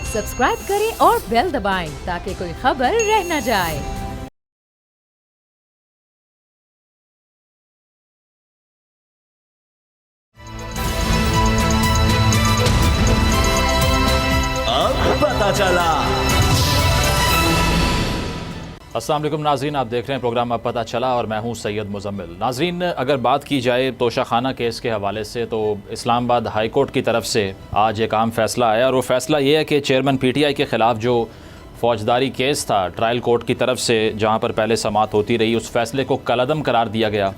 Subscribe करें और bell दबाएं ताकि कोई खबर रह न जाए। अब पता चला। अस्सलाम वालेकुम नाज़रीन, आप देख रहे हैं प्रोग्राम अब पता चला और मैं हूं सैयद मुज़म्मिल। नाज़रीन, अगर बात की जाए तोशाखाना केस के हवाले से तो इस्लामाबाद हाई कोर्ट की तरफ से आज एक अहम फ़ैसला आया और वो फ़ैसला ये है कि चेयरमैन PTI के ख़िलाफ़ जो फ़ौजदारी केस था ट्रायल कोर्ट की तरफ से, जहां पर पहले समाअत होती रही, उस फ़ैसले को कलअदम करार दिया गया।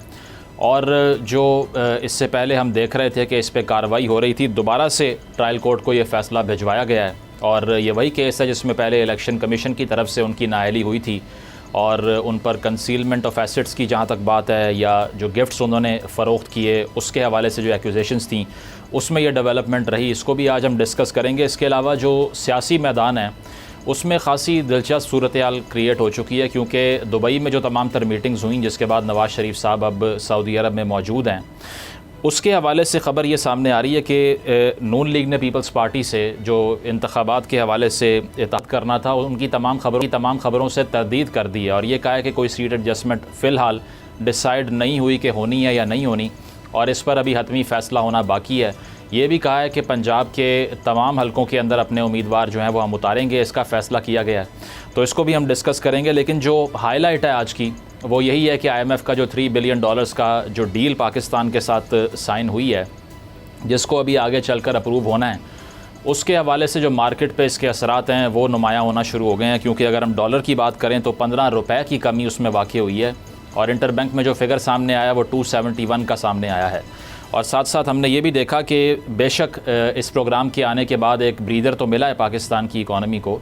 और जो इससे पहले हम देख रहे थे कि इस पर कार्रवाई हो रही थी, दोबारा से ट्रायल कोर्ट को ये फ़ैसला भिजवाया गया है। और ये वही केस है जिसमें पहले इलेक्शन कमीशन की तरफ से उनकी नाअहली हुई थी और उन पर कंसीलमेंट ऑफ एसेट्स की जहाँ तक बात है, या जो गिफ्ट्स उन्होंने फ़रोख्त किए उसके हवाले से जो एक्यूजेशंस थी, उसमें ये डेवलपमेंट रही। इसको भी आज हम डिस्कस करेंगे। इसके अलावा जो सियासी मैदान है उसमें ख़ासी दिलचस्प सूरत हाल क्रिएट हो चुकी है, क्योंकि दुबई में जो तमाम तर मीटिंग्स हुई जिसके बाद नवाज़ शरीफ साहब अब सऊदी अरब में मौजूद हैं, उसके हवाले से ख़बर ये सामने आ रही है कि नून लीग ने पीपल्स पार्टी से जो इंतखाबात के हवाले से इताअत करना था, उनकी तमाम खबरों से तरदीद कर दी है और ये कहा है कि कोई सीट एडजस्टमेंट फ़िलहाल डिसाइड नहीं हुई कि होनी है या नहीं होनी, और इस पर अभी हतमी फ़ैसला होना बाकी है। ये भी कहा है कि पंजाब के तमाम हलकों के अंदर अपने उम्मीदवार जो हैं वो हम उतारेंगे, इसका फ़ैसला किया गया है। तो इसको भी हम डिस्कस करेंगे। लेकिन जो हाईलाइट है आज की वो यही है कि IMF का जो $3 बिलियन का जो डील पाकिस्तान के साथ साइन हुई है, जिसको अभी आगे चलकर अप्रूव होना है, उसके हवाले से जो मार्केट पे इसके असरात हैं वो नुमायाँ होना शुरू हो गए हैं। क्योंकि अगर हम डॉलर की बात करें तो 15 रुपये की कमी उसमें वाक़ई हुई है और इंटरबैंक में जो फिगर सामने आया वो 271 का सामने आया है। और साथ साथ हमने ये भी देखा कि बेशक इस प्रोग्राम के आने के बाद एक ब्रीदर तो मिला है पाकिस्तान की इकॉनमी को,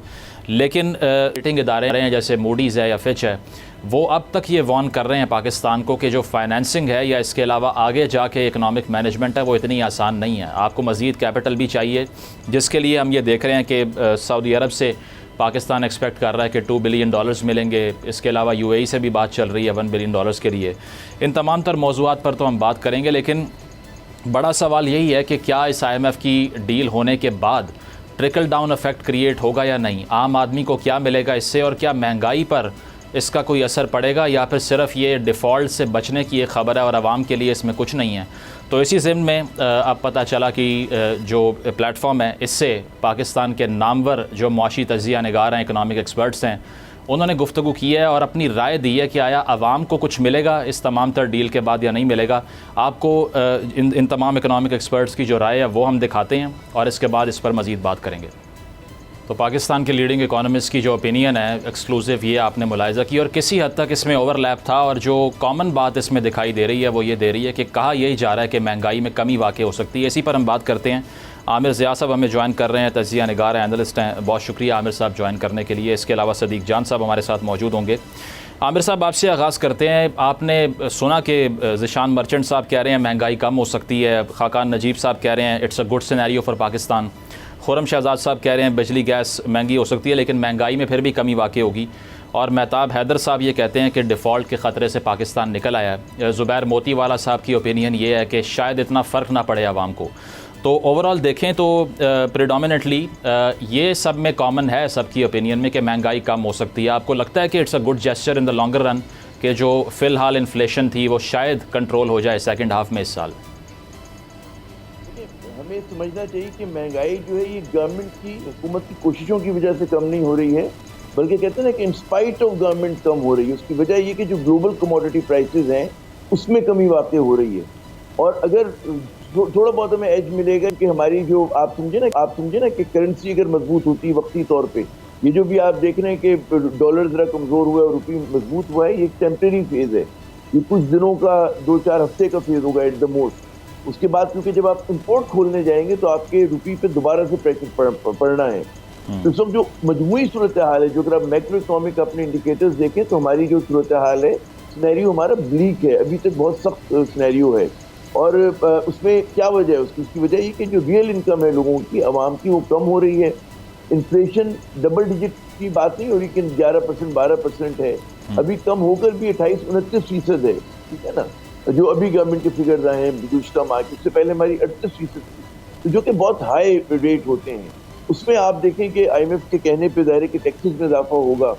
लेकिन रेटिंग इदारे हैं जैसे मूडीज़ है या फिच है, वो अब तक ये वार्न कर रहे हैं पाकिस्तान को कि जो फाइनेंसिंग है या इसके अलावा आगे जाके इकनॉमिक मैनेजमेंट है वो इतनी आसान नहीं है। आपको मज़ीद कैपिटल भी चाहिए, जिसके लिए हम ये देख रहे हैं कि सऊदी अरब से पाकिस्तान एक्सपेक्ट कर रहा है कि $2 बिलियन मिलेंगे। इसके अलावा UAE से भी बात चल रही है $1 बिलियन के लिए। इन तमाम तर मौज़ूआत पर तो हम बात करेंगे, लेकिन बड़ा सवाल यही है कि क्या इस IMF की डील होने के बाद ट्रिकल डाउन इफ़ेक्ट क्रिएट होगा या नहीं, आम आदमी को क्या मिलेगा इससे, और क्या महंगाई पर इसका कोई असर पड़ेगा, या फिर सिर्फ ये डिफ़ॉल्ट से बचने की एक ख़बर है और आवाम के लिए इसमें कुछ नहीं है। तो इसी ज़िम्न में अब पता चला कि जो प्लेटफॉर्म है, इससे पाकिस्तान के नामवर जो मुआशी तज्ज़िया निगार हैं, इकनॉमिक एक्सपर्ट्स हैं, उन्होंने गुफ्तगू की है और अपनी राय दी है कि आया आवाम को कुछ मिलेगा इस तमाम तर डील के बाद या नहीं मिलेगा। आपको इन तमाम इकनॉमिक एक्सपर्ट्स की जो राय है वो हम दिखाते हैं और इसके बाद इस पर मज़ीद बात करेंगे। तो पाकिस्तान के लीडिंग इकोनॉमिस्ट की जो ओपिनियन है एक्सक्लूसिव, ये आपने मुलाहिज़ा की और किसी हद तक इसमें ओवरलैप था, और जो कॉमन बात इसमें दिखाई दे रही है वो ये दे रही है कि कहा यही जा रहा है कि महंगाई में कमी वाक़ई हो सकती है। इसी पर हम बात करते हैं। आमिर ज़िया साहब हमें ज्वाइन कर रहे हैं, तज्ज़िया निगार हैं, एनालिस्ट हैं। बहुत शुक्रिया आमिर साहब ज्वाइन करने के लिए। इसके अलावा सदीक जान साहब हमारे साथ मौजूद होंगे। आमिर साहब, आपसे आगाज़ करते हैं। आपने सुना कि ज़िशान मर्चेंट साहब कह रहे हैं महंगाई कम हो सकती है, खाकान नजीब साहब कह रहे हैं it's a good scenario for Pakistan, Khurram Shahzad साहब कह रहे हैं बिजली गैस महंगी हो सकती है लेकिन महंगाई में फिर भी कमी वाक़ई होगी, और मेहताब हैदर साहब ये कहते हैं कि डिफ़ॉल्ट के ख़तरे से पाकिस्तान निकल आया है। ज़ुबैर मोतीवाला साहब की ओपिनियन ये है कि शायद इतना फ़र्क ना पड़े आवाम को। तो ओवरऑल देखें तो प्रेडोमिनेटली ये सब में कॉमन है सबकी ओपिनियन में कि महंगाई कम हो सकती है। आपको लगता है कि it's a good gesture in the longer run कि जो फ़िलहाल इन्फ्लेशन थी वो शायद कंट्रोल हो जाए सेकंड हाफ में इस साल? हमें समझना चाहिए कि महंगाई जो है ये गवर्नमेंट की, हुकूमत की कोशिशों की वजह से कम नहीं हो रही है, बल्कि कहते हैं ना कि इन स्पाइट ऑफ गवर्नमेंट कम हो रही है। उसकी वजह ये कि जो ग्लोबल कमोडिटी प्राइसेस हैं उसमें कमी वाक़ई हो रही है। और अगर थोड़ा बहुत हमें एज मिलेगा कि हमारी जो आप समझे ना कि करेंसी अगर मजबूत होती है वक्ती तौर पे, ये जो भी आप देख रहे हैं कि डॉलर ज़रा कमज़ोर हुआ है और रुपये मजबूत हुआ है, ये एक टेम्परेरी फेज़ है, ये कुछ दिनों का 2-4 हफ्ते का फेज़ होगा एट द मोस्ट। उसके बाद क्योंकि जब आप इंपोर्ट खोलने जाएंगे तो आपके रुपये पे दोबारा से प्रेशर पड़ना है। तो सब जो मजमूई सूरत हाल है, जो अगर आप मैक्रो इकोनॉमिक अपने इंडिकेटर्स देखें तो हमारी जो सूरत हाल है, सिनेरियो हमारा ब्लीक है, अभी तक बहुत सख्त सिनेरियो है। और उसमें क्या वजह है? उसकी वजह ये कि जो रियल इनकम है लोगों की, आवाम की, वो कम हो रही है। इन्फ्लेशन डबल डिजिट की बात नहीं हो रही कि 11% 12% है, अभी कम होकर भी 28-29% है, ठीक है ना, जो अभी गवर्नमेंट के फिगर्स आए हैं गुज़श्ता माह, उससे पहले हमारी 38% थी, तो जो कि बहुत हाई रेट होते हैं। उसमें आप देखें कि IMF के कहने पे ज़ाहिर है कि टैक्सेस में इजाफा होगा।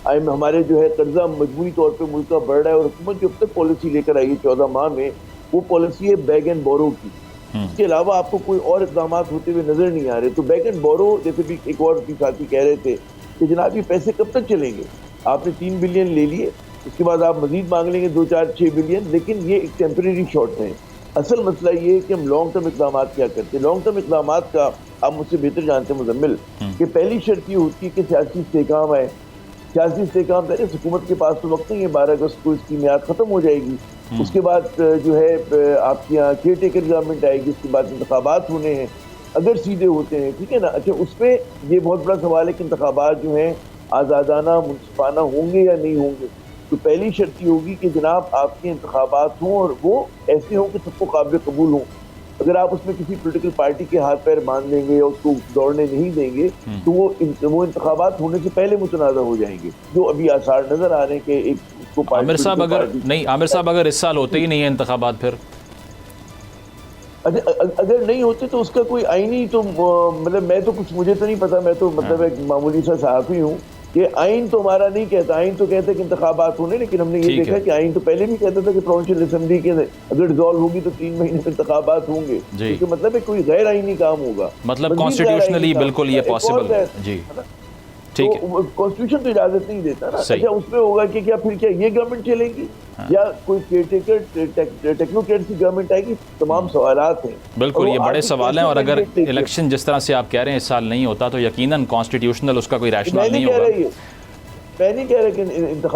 हमारे जो है कर्जा मजबूरी तौर पे मुल्क का बढ़ रहा है और हुकूमत जो अब तक पॉलिसी लेकर आई है 14 माह में, वो पॉलिसी है बैग एंड बोरो की। इसके अलावा आपको कोई और इक़दाम होते हुए नजर नहीं आ रहे। तो बैग एंड बोरो, जैसे भी एक और भी साथी कह रहे थे कि जनाब ये पैसे कब तक चलेंगे, आपने 3 बिलियन ले लिए, उसके बाद आप मजीद मांग लेंगे 2, 4, 6 बिलियन, लेकिन ये एक टेम्परेरी शॉट है। असल मसला ये है कि हम लॉन्ग टर्म इक़दाम क्या करते हैं। लॉन्ग टर्म इक़दाम का आप मुझसे बेहतर जानते हैं मुजम्मिल, कि पहली शर्त ये होती है कि सियासी इस्तेहकाम है। सियासी इस्तेहकाम है, हुकूमत के पास तो वक्त नहीं है, 12 अगस्त को इसकी मियाद ख़त्म हो जाएगी। उसके बाद जो है आपके यहाँ केयर टेकर गवर्नमेंट आएगी, उसके बाद इंतखाबात होने हैं, अगर सीधे होते हैं, ठीक है ना। अच्छा, उसमें ये बहुत बड़ा सवाल है कि इंतखाबात जो हैं आज़ादाना मुनसिफाना होंगे या नहीं होंगे। तो पहली शर्त ये होगी कि जनाब आपके इंतखाबात हों और वो ऐसे हों कि सबको काबिल कबूल हों। अगर आप उसमें किसी पोलिटिकल पार्टी के हाथ पैर बांध देंगे या उसको दौड़ने नहीं देंगे तो वो इंतखाबात होने से पहले मुतनाज़ा हो जाएंगे, जो अभी आसार नजर आ रहे हैं कि एक आमिर साहब अगर इस साल होते ही नहीं है इंतखाबात, फिर अगर नहीं होते तो उसका कोई आईनी तो मतलब मैं तो कुछ, मुझे तो नहीं पता, मैं तो मतलब एक मामूली सा सहाफ़ी हूँ कि आइन तो हमारा नहीं कहता। आइन तो कहते हैं कि इंतखाबात होने, लेकिन हमने ये देखा कि आइन तो पहले भी कहता था कि प्रोविंशियल असेंबली के अगर डिसॉल्व होगी तो 3 महीने में इंतखाबात होंगे। इसका मतलब है कोई गैर आइनी काम होगा, मतलब कॉन्स्टिट्यूशनली बिल्कुल ये पॉसिबल है जी, ठीक है। कॉन्स्टिट्यूशन तो इजाजत नहीं देता ना। अच्छा, उसमें होगा कि क्या फिर क्या ये गवर्नमेंट चलेगी या कोई केयरटेकर टेक्नोक्रेट की गवर्नमेंट आएगी? तमाम सवालात हैं, बिल्कुल ये बड़े सवाल हैं। और अगर इलेक्शन जिस तरह से आप कह रहे हैं इस साल नहीं होता तो यकीनन कॉन्स्टिट्यूशनल उसका कोई रैशनल नहीं होगा। मैं नहीं कह रहा कि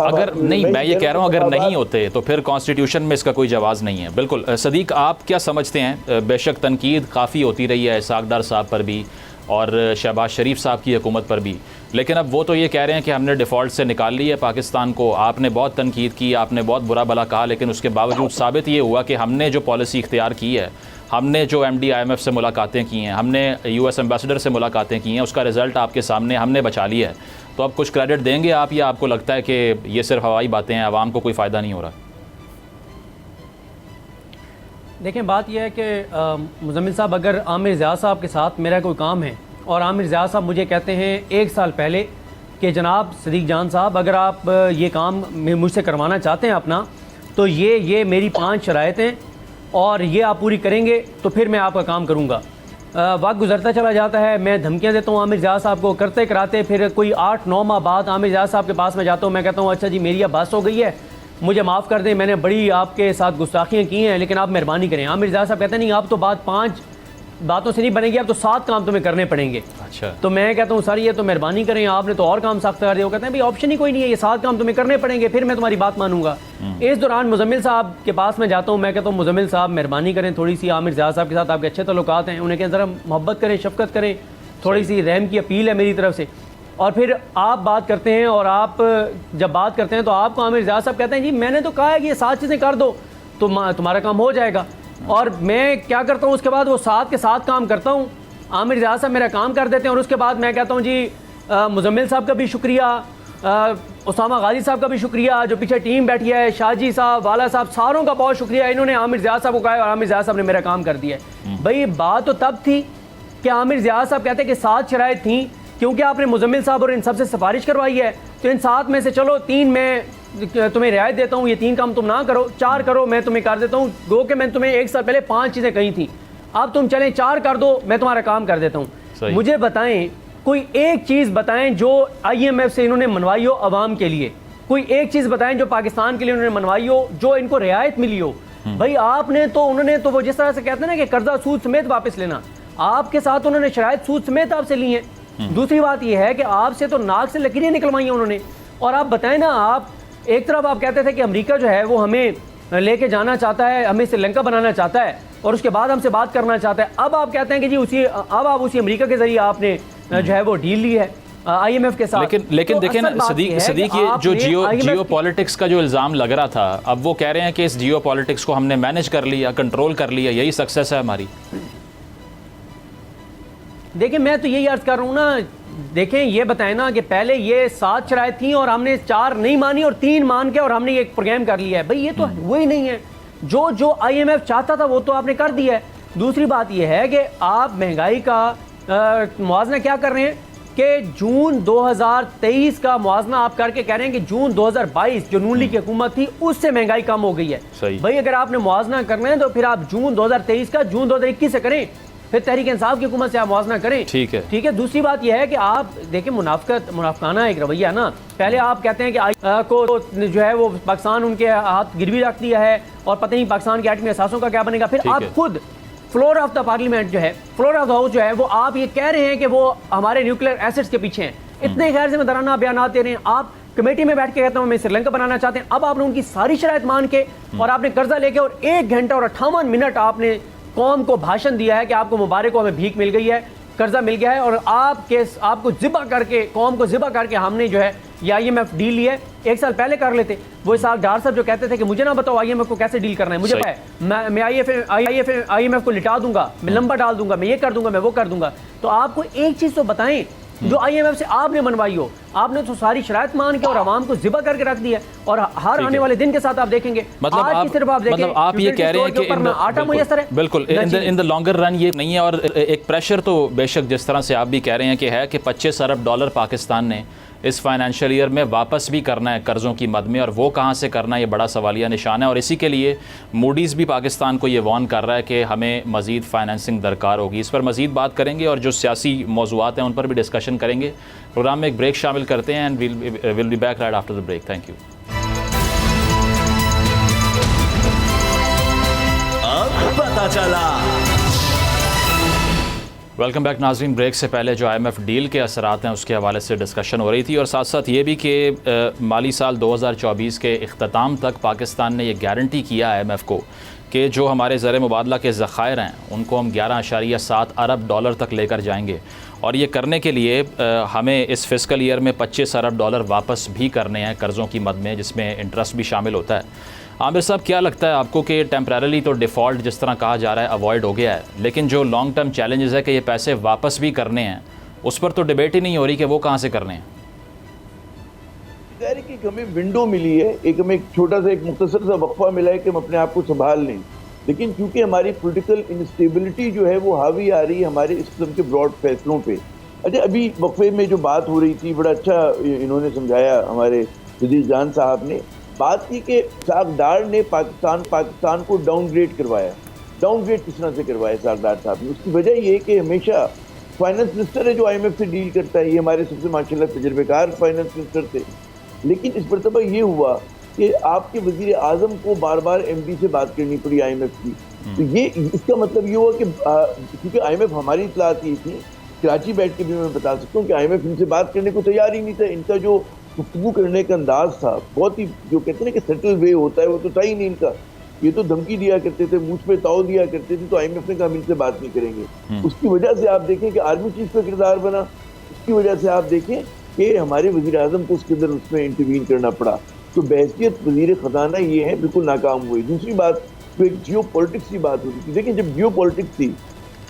अगर नहीं, मैं ये कह रहा हूँ अगर नहीं होते तो फिर कॉन्स्टिट्यूशन में इसका कोई जवाज़ नहीं है। बिल्कुल सदीक, आप क्या समझते हैं? बेशक तनकीद काफ़ी होती रही है इसाक़ साहब पर भी और शहबाज शरीफ साहब की हुकूमत पर भी, लेकिन अब वो तो ये कह रहे हैं कि हमने डिफ़ॉल्ट से निकाल ली है पाकिस्तान को। आपने बहुत तनकीद की, आपने बहुत बुरा भला कहा, लेकिन उसके बावजूद साबित ये हुआ कि हमने जो पॉलिसी इख्तियार की है, हमने जो MD IMF से मुलाकातें की हैं, हमने US एम्बेसडर से मुलाकातें की हैं, उसका रिज़ल्ट आपके सामने हमने बचा लिया है। तो अब कुछ क्रेडिट देंगे आप, या आपको लगता है कि ये सिर्फ हवाई बातें हैं, आवाम को कोई फ़ायदा नहीं हो रहा? देखें, बात यह है कि मुज़म्मिल साहब, अगर आमिर ज़ियाद साहब के साथ मेरा कोई काम है और आमिर ज़ियाद साहब मुझे कहते हैं 1 साल पहले कि जनाब सदीक जान साहब, अगर आप ये काम मुझसे करवाना चाहते हैं अपना, तो ये मेरी 5 शराइत हैं और ये आप पूरी करेंगे तो फिर मैं आपका काम करूँगा। वक्त गुजरता चला जाता है, मैं धमकियाँ देता हूँ आमिर ज़ियाद साहब को, करते कराते फिर कोई 8-9 माह बाद आमिर ज़ियाद साहब के पास मैं जाता हूँ। मैं कहता हूँ अच्छा जी, मेरी अब बस हो गई है, मुझे माफ़ कर दें, मैंने बड़ी आपके साथ गुस्ताखियाँ की हैं, लेकिन आप मेहरबानी करें। आमिर ज़ियाद साहब कहते हैं नहीं, आप तो बात 5 बातों से नहीं बनेगी, अब तो 7 काम तुम्हें करने पड़ेंगे। अच्छा, तो मैं कहता हूँ सर ये तो मेहरबानी करें, आपने तो और काम सख्त कर दिया। वो कहते हैं भाई ऑप्शन ही कोई नहीं है, ये 7 काम तुम्हें करने पड़ेंगे, फिर मैं तुम्हारी बात मानूंगा। इस दौरान मुजम्मिल साहब के पास मैं जाता हूँ, मैं कहता हूँ मुजम्मिल साहब मेहरबानी करें, थोड़ी सी आमिर ज़ियाद साहब के साथ आपके अच्छे तल्लुकात हैं, उन्हें ज़रा मोहब्बत करें, शफकत करें, थोड़ी सी रहम की अपील है मेरी तरफ से। और फिर आप बात करते हैं, और आप जब बात करते हैं तो आपको आमिर ज़ियाद साहब कहते हैं जी मैंने तो कहा है कि ये 7 चीज़ें कर दो तो तुम्हारा काम हो जाएगा। और मैं क्या करता हूँ, उसके बाद वो 7 के 7 काम करता हूँ, आमिर ज़ियाद साहब मेरा काम कर देते हैं। और उसके बाद मैं कहता हूँ जी मुजम्मिल साहब का भी शुक्रिया, उसामा गाजी साहब का भी शुक्रिया, जो पीछे टीम बैठी है, शाहजी साहब, वाला साहब, सारों का बहुत शुक्रिया, इन्होंने आमिर ज़ियाद साहब को कहा और आमिर ज़ियाद साहब ने मेरा काम कर दिया है। भाई बात तो तब थी कि आमिर ज़ियाद साहब कहते हैं कि 7 शराइत थी, क्योंकि आपने मुजम्मिल साहब और इन सब से सिफारिश करवाई है, तो इन 7 में से चलो 3 मैं तुम्हें रियायत देता हूँ, ये 3 काम तुम ना करो, 4 करो, मैं तुम्हें कर देता हूँ। गो कि मैंने तुम्हें 1 साल पहले 5 चीज़ें कही थी, अब तुम चलें 4 कर दो, मैं तुम्हारा काम कर देता हूँ। मुझे बताएं, कोई एक चीज़ बताएं जो IMF से इन्होंने मनवाई हो अवाम के लिए, कोई एक चीज़ बताएं जो पाकिस्तान के लिए उन्होंने मनवाई हो, जो इनको रियायत मिली हो। भाई आपने तो, उन्होंने तो वो जिस तरह से कहते हैं ना कि कर्जा सूद समेत वापस लेना, आपके साथ उन्होंने शराइत सूद समेत आपसे ली हैं। दूसरी बात यह है कि आपसे तो नाक से लकीरें निकलवाई हैं उन्होंने। और आप बताएं ना, आप एक तरफ आप कहते थे कि अमेरिका जो है वो हमें लेके जाना चाहता है, हमें श्रीलंका बनाना चाहता है और उसके बाद हमसे बात करना चाहता है। अब आप कहते हैं कि जी अब आप उसी अमेरिका के जरिए आपने जो है वो डील ली है IMF के साथ। लेकिन तो देखें ना सदीक, ये जो जियो पॉलिटिक्स का जो इल्ज़ाम लग रहा था, अब वो कह रहे हैं कि इस जियो पॉलिटिक्स को हमने मैनेज कर लिया, कंट्रोल कर लिया, यही सक्सेस है हमारी। देखिए मैं तो यही अर्ज कर रहा हूँ ना, देखें ये बताएं ना कि पहले ये 7 शराइत थी और हमने 4 नहीं मानी और 3 मान के और हमने ये एक प्रोग्राम कर लिया है। भाई ये तो वही नहीं है, जो IMF चाहता था वो तो आपने कर दिया है। दूसरी बात ये है कि आप महंगाई का मुआवजा क्या कर रहे हैं कि जून 2023 का मुआवजा आप करके कह रहे हैं कि जून 2022 जो नून लीग की हुकूमत थी उससे महंगाई कम हो गई है। सही। भाई अगर आपने मुआवजा करना है तो फिर आप जून 2023 का जून 2021 से करें, फिर तहरीक इंसाफ की हुकूमत से आप मुआवजा करें। ठीक है, ठीक है। दूसरी बात यह है कि आप देखिए मुनाफकाना एक रवैया ना, पहले आप कहते हैं कि को जो है वो पाकिस्तान उनके हाथ गिरवी रख दिया है और पता नहीं पाकिस्तान के एटमी असासों का क्या बनेगा, फिर आप खुद फ्लोर ऑफ द पार्लियामेंट जो है, फ्लोर ऑफ द हाउस जो है, वो आप ये कह रहे हैं कि वो हमारे न्यूक्लियर एसेट्स के पीछे हैं। इतने गैर जिम्मेदाराना बयान दे रहे हैं। आप कमेटी में बैठ के कहते हैं हमें श्रीलंका बनाना चाहते हैं। अब आपने उनकी सारी शराइत मान के और आपने कर्जा लेके और 1 घंटा और 58 मिनट आपने कौम को भाषण दिया है कि आपको मुबारक हो, हमें भीख मिल गई है, कर्जा मिल गया है, और आपको जिबा करके, कौम को जिबा करके हमने जो है ये IMF डील लिया है। 1 साल पहले कर लेते। वो इसाक डार साहब जो कहते थे कि मुझे ना बताओ IMF को कैसे डील करना है, मुझे पता है, मैं IMF को लिटा दूंगा, मैं लंबा डाल दूंगा, मैं ये कर दूंगा, मैं वो कर दूंगा। तो आपको एक चीज तो बताएं जो IMF से आपने मनवाई हो, आपने तो सारी शराइत मान के और आवाम को जिबा करके रख दिया, और हर आने वाले दिन के साथ आप देखेंगे मतलब आप ये कह रहे हैं कि आटा मुयस्सर है। बिल्कुल इन द लॉन्गर रन ये नहीं है। और एक प्रेशर तो बेशक जिस तरह से आप भी कह रहे हैं कि है कि $25 अरब पाकिस्तान ने इस फाइनेंशियल ईयर में वापस भी करना है कर्ज़ों की मद में, और वो कहाँ से करना है ये बड़ा सवालिया निशान है। और इसी के लिए मूडीज़ भी पाकिस्तान को ये वार्न कर रहा है कि हमें मज़ीद फाइनेंसिंग दरकार होगी। इस पर मज़ीद बात करेंगे और जो सियासी मौज़ूआत हैं उन पर भी डिस्कशन करेंगे। प्रोग्राम में एक ब्रेक शामिल करते हैं and will be back right after the break. Thank you. अब पता चला। वेलकम बैक नाज़रीन। ब्रेक से पहले जो IMF डील के असरात हैं उसके हवाले से डिस्कशन हो रही थी, और साथ साथ ये भी कि माली साल 2024 के इख्तिताम तक पाकिस्तान ने ये गारंटी किया IMF को कि जो हमारे ज़र मुबादला के ज़खायर हैं उनको हम 11.7 अरब डॉलर तक लेकर जाएंगे, और ये करने के लिए हमें इस फिस्कल ईयर में $25 अरब वापस भी करने हैं कर्ज़ों की मद में, जिसमें इंटरेस्ट भी शामिल होता है। आमिर साहब, क्या लगता है आपको कि टेम्परेरी तो डिफ़ॉल्ट जिस तरह कहा जा रहा है अवॉइड हो गया है, लेकिन जो लॉन्ग टर्म चैलेंजेस है कि ये पैसे वापस भी करने हैं, उस पर तो डिबेट ही नहीं हो रही कि वो कहाँ से करने हैं? कि हमें विंडो मिली है, एक हमें छोटा सा एक मुख्तसर सा वक्फा मिला है कि हम अपने आप को संभाल लें, लेकिन क्योंकि हमारी पॉलिटिकल इंस्टेबिलिटी जो है वो हावी आ रही है हमारे इस किस्म के ब्रॉड फैसलों पे। अच्छा, अभी वक्फे में जो बात हो रही थी बड़ा अच्छा इन्होंने समझाया, हमारे वज़ीर जान साहब ने बात की कि इसाक डार ने पाकिस्तान को डाउनग्रेड करवाया। डाउनग्रेड किस तरह से करवाया इसाक डार साहब ने? उसकी वजह ये कि हमेशा फाइनेंस मिनिस्टर है जो IMF से डील करता है, ये हमारे सबसे माशाल्लाह तजुर्बेकार फाइनेंस मिनिस्टर थे, लेकिन इस मरतबा ये हुआ कि आपके वज़ीर आज़म को बार बार MD से बात करनी पड़ी IMF की। तो ये इसका मतलब ये हुआ कि क्योंकि IMF हमारी इत्तला की थी, कराची बैठ के भी मैं बता सकता हूँ कि IMF इनसे बात करने को तैयार ही नहीं था। इनका जो गुफ्तगू करने का अंदाज था बहुत ही, जो कहते हैं कि सेटल वे होता है, वो तो था ही नहीं इनका। ये तो धमकी दिया करते थे, मुझ पे ताव दिया करते थे, तो IMF ने कहा हम इनसे बात नहीं करेंगे। उसकी वजह से आप देखें कि आर्मी चीफ का किरदार बना, उसकी वजह से आप देखें कि हमारे वज़ीर आज़म को उसके अंदर उसमें इंटरवीन करना पड़ा। तो बहसियत वज़ीर ख़जाना ये है बिल्कुल नाकाम हुई। दूसरी बात तो एक जियो पॉलिटिक्स की बात होती थी। देखिए, जब जियो पॉलिटिक्स थी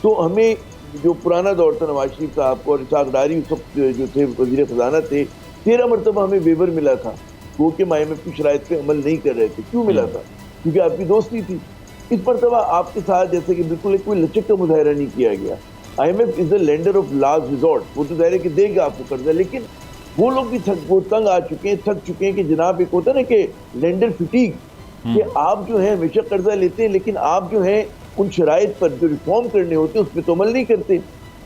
तो हमें जो पुराना दौर था, नवाज शरीफ साहब को और इसाक डारी उस वक्त जो थे वज़ीर ख़जाना थे, 13 मरतबा हमें वेवर मिला था, वो कि IMF की शराइत पे अमल नहीं कर रहे थे। क्यों मिला था? क्योंकि आपकी दोस्ती थी। इस मरतबा आपके साथ जैसे कि बिल्कुल एक कोई लचक का मुजाहरा नहीं किया गया। IMF is the lender of last resort, वो तो ज़ाहिर है कि देगा आपको कर्जा, लेकिन वो लोग भी वो तंग आ चुके हैं, थक चुके हैं कि जनाब एक होता है ना कि लेंडर फिटीग, कि आप जो है हमेशा कर्जा लेते हैं लेकिन आप जो है उन शराइत पर जो रिफॉर्म करने होते हैं उस पर तो अमल नहीं करते।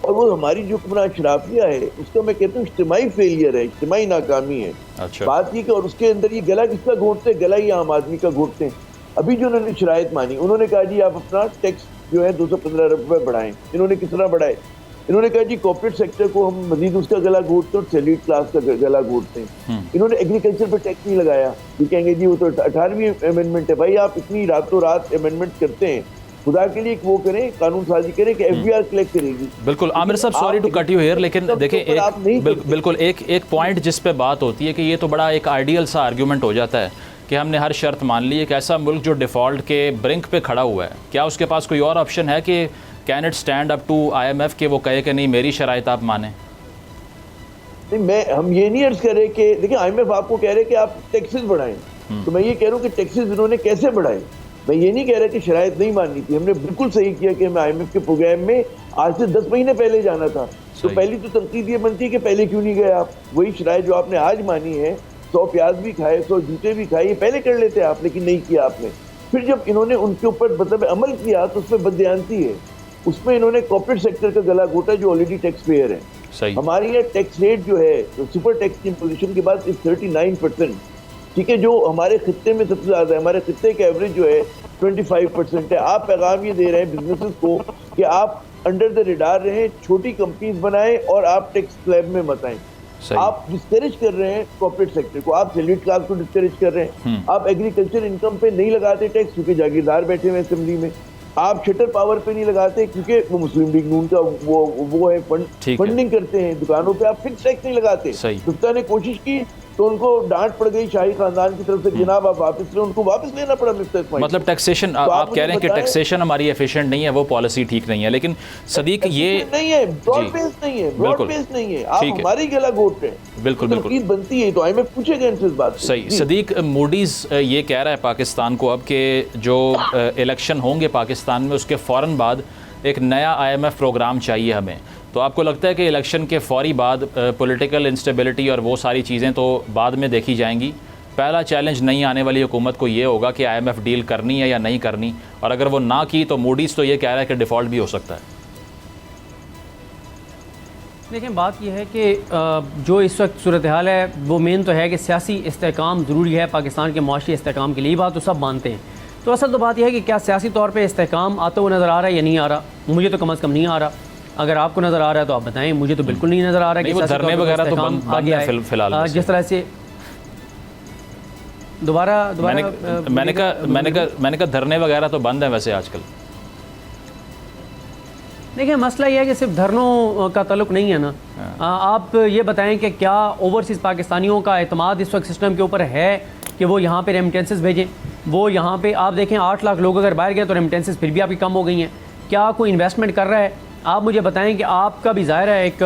और वो हमारी जो हुक्मरान शराफिया है उसका मैं कहता हूँ इज्तिमाई फेलियर है, इज्तिमाई नाकामी है। अच्छा। बात ये कि और उसके अंदर ये गला किसका घोटते हैं? गला ये आम आदमी का घोटते हैं। अभी जो उन्होंने शराइत मानी, उन्होंने कहा जी आप अपना टैक्स जो है 215 अरब रुपये बढ़ाएं। इन्होंने किस तरह बढ़ाए? इन्होंने कहा जी कॉर्पोरेट सेक्टर को हम मजीद उसका गला घोटते हैं और सैलरीड क्लास का गला घोटते हैं। इन्होंने एग्रीकल्चर पर टैक्स नहीं लगाया, ये कहेंगे जी वो तो 18वीं अमेंडमेंट है। भाई आप इतनी रातों रात अमेंडमेंट करते हैं, खुदा के लिए वो करें, कानून साजी करें कि FBR कलेक्ट करेगी। बिल्कुल आमिर साहब, sorry to cut you here, लेकिन देखें बिल्कुल एक पॉइंट जिस पे बात होती है कि ये तो बड़ा एक आइडियल सा आर्ग्यूमेंट हो जाता है कि हमने हर शर्त मान ली। एक ऐसा मुल्क जो डिफ़ॉल्ट के ब्रिंक पे खड़ा हुआ है, क्या उसके पास कोई और ऑप्शन है कि can it stand up to IMF के वो कहे कि नहीं मेरी शराइत आप माने? नहीं, हम ये नहीं अर्ज कर रहे कि देखिए IMF आपको कह रहे कि आप टैक्सेस बढ़ाएं, तो मैं ये कह रहा हूँ कि टैक्सेस इन्होंने कैसे बढ़ाए। मैं ये नहीं कह रहा कि शराइत नहीं माननी थी, हमने बिल्कुल सही किया कि हमें IMF के प्रोग्राम में आज से 10 महीने पहले जाना था। तो सही। पहली तो तनकीद ये बनती है कि पहले क्यों नहीं गए आप? वही शराय जो आपने आज मानी है, 100 प्याज भी खाए, 100 जूते भी खाए, ये पहले कर लेते आप, लेकिन नहीं किया आपने। फिर जब इन्होंने उनके ऊपर मतलब अमल किया तो उसमें बदयांती है, उसमें इन्होंने कॉर्पोरेट सेक्टर का गला घोटा जो ऑलरेडी टैक्स पेयर है। सही। हमारी ये टैक्स रेट जो है तो सुपर टैक्स की इम्पोजिशन के बाद 39%, ठीक है, जो हमारे खित्ते में सबसे ज्यादा है। हमारे खित्ते का एवरेज जो है 25% है। आप पैगाम ये दे रहे हैं बिजनेसेस को कि आप अंडर द रिडार रहें, छोटी कंपनीज बनाएं और आप टैक्स स्लैब में मत आएं। आप डिस्करेज कर रहे हैं कॉर्पोरेट सेक्टर को, आप सैलरीड क्लास को डिस्करेज कर रहे हैं। आप एग्रीकल्चर इनकम पे नहीं लगाते टैक्स क्योंकि जागीरदार बैठे हुए असेंबली में। आप शटर पावर पे नहीं लगाते क्योंकि वो मुस्लिम लीग नून का वो है फंडिंग करते हैं। दुकानों पे आप फिक्स टैक्स नहीं लगाते। गुप्ता ने कोशिश की तो उनको डांट पड़ गई शाही खानदान की तरफ से, जनाब आप वापस लें, उनको वापस लेना पड़ा मिस्टर इस्माइल। मतलब टैक्सेशन आप कह रहे हैं कि टैक्सेशन हमारी एफिशिएंट नहीं है, वो पॉलिसी ठीक नहीं है। लेकिन सदीक ये नहीं है, ब्रॉड बेस नहीं है, ब्रॉड बेस नहीं है, आप हमारी गला घोट रहे हैं। बिल्कुल बिल्कुल बनती है तो IMF पूछेगा इनसे इस बात। सही। सदीक, मूडीज ये कह रहा है पाकिस्तान को अब के जो इलेक्शन होंगे पाकिस्तान में उसके फ़ौरन बाद एक नया IMF प्रोग्राम चाहिए हमें। तो आपको लगता है कि इलेक्शन के फ़ौरी बाद पॉलिटिकल इंस्टेबिलिटी और वो सारी चीज़ें तो बाद में देखी जाएंगी? पहला चैलेंज नई आने वाली हुकूमत को ये होगा कि IMF डील करनी है या नहीं करनी, और अगर वो ना की तो मूडीज़ तो ये कह रहा है कि डिफ़ॉल्ट भी हो सकता है। देखिए, बात यह है कि जो इस वक्त सूरत हाल है वो मेन तो है कि सियासी इस्तेहकाम ज़रूरी है पाकिस्तान के मुआशी इस्तेहकाम के लिए। बात तो सब मानते हैं। तो असल तो बात यह है कि क्या सियासी तौर पर इस्तेहकाम आता हुआ नज़र आ रहा है या नहीं आ रहा? मुझे तो कम अज़ कम नहीं आ रहा। अगर आपको नज़र आ रहा है तो आप बताएं। मुझे तो बिल्कुल नहीं नज़र आ रहा है कि धरने वगैरह तो बंद है फिलहाल। जिस तरह से दोबारा मैंने कहा धरने वगैरह तो बंद है वैसे आजकल। देखिए, मसला ये है कि सिर्फ धरनों का ताल्लुक नहीं है ना। आप ये बताएं कि क्या ओवरसीज़ पाकिस्तानियों का एतमाद इस वक्त सिस्टम के ऊपर है कि वो यहाँ पे रेमिटेंसेस भेजें? वो यहाँ पे आप देखें 8 लाख लोग अगर बाहर गए तो रेमिटेंसेस फिर भी आपकी कम हो गई हैं। क्या कोई इन्वेस्टमेंट कर रहा है? आप मुझे बताएं कि आपका भी ज़ाहिर है एक